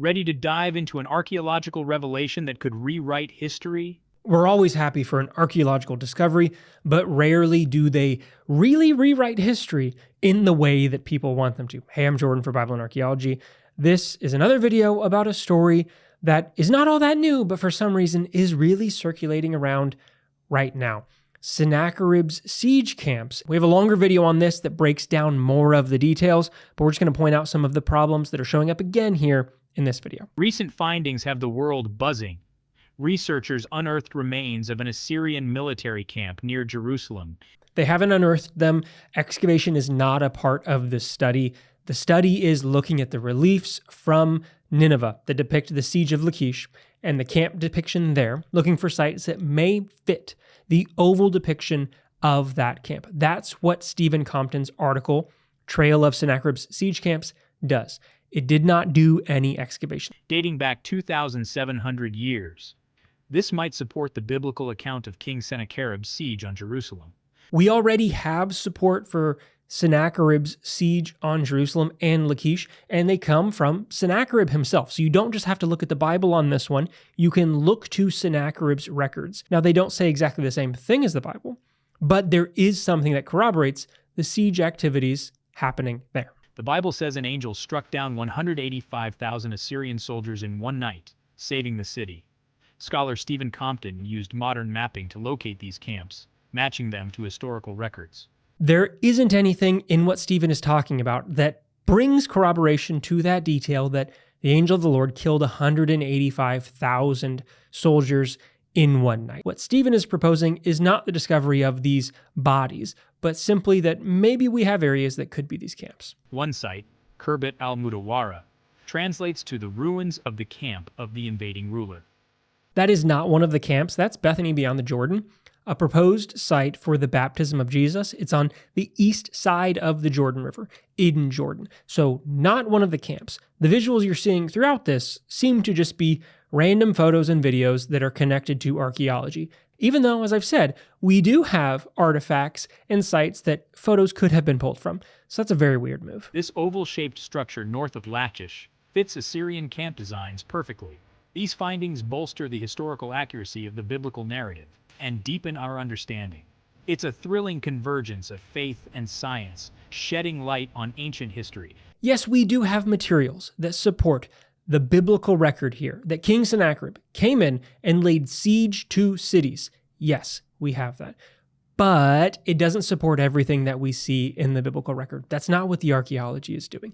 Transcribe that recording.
Ready to dive into an archaeological revelation that could rewrite history? We're always happy for an archaeological discovery, but rarely do they really rewrite history in the way that people want them to. Hey, I'm Jordan for Bible and Archaeology. This is another video about a story that is not all that new, but for some reason is really circulating around right now. Sennacherib's siege camps. We have a longer video on this that breaks down more of the details, but we're just going to point out some of the problems that are showing up again here in this video. Recent findings have the world buzzing. Researchers unearthed remains of an Assyrian military camp near Jerusalem. They haven't unearthed them. Excavation is not a part of this study. The study is looking at the reliefs from Nineveh that depict the siege of Lachish and the camp depiction there, looking for sites that may fit the oval depiction of that camp. That's what Stephen Compton's article, Trail of Sennacherib's Siege Camps, does. It did not do any excavation. Dating back 2,700 years. This might support the biblical account of King Sennacherib's siege on Jerusalem. We already have support for Sennacherib's siege on Jerusalem and Lachish, and they come from Sennacherib himself. So you don't just have to look at the Bible on this one. You can look to Sennacherib's records. Now, they don't say exactly the same thing as the Bible, but there is something that corroborates the siege activities happening there. The Bible says an angel struck down 185,000 Assyrian soldiers in one night, saving the city. Scholar Stephen Compton used modern mapping to locate these camps, matching them to historical records. There isn't anything in what Stephen is talking about that brings corroboration to that detail that the angel of the Lord killed 185,000 soldiers in one night. What Stephen is proposing is not the discovery of these bodies, but simply that maybe we have areas that could be these camps. One site, Khirbet al-Mudawwara, translates to the ruins of the camp of the invading ruler. That is not one of the camps. That's Bethany beyond the Jordan, a proposed site for the baptism of Jesus. It's on the east side of the Jordan River, in Jordan. So not one of the camps. The visuals you're seeing throughout this seem to just be random photos and videos that are connected to archaeology. Even though, as I've said, we do have artifacts and sites that photos could have been pulled from. So that's a very weird move. This oval-shaped structure north of Lachish fits Assyrian camp designs perfectly. These findings bolster the historical accuracy of the biblical narrative and deepen our understanding. It's a thrilling convergence of faith and science, shedding light on ancient history. Yes, we do have materials that support the biblical record here, that King Sennacherib came in and laid siege to cities. Yes, we have that. But it doesn't support everything that we see in the biblical record. That's not what the archaeology is doing.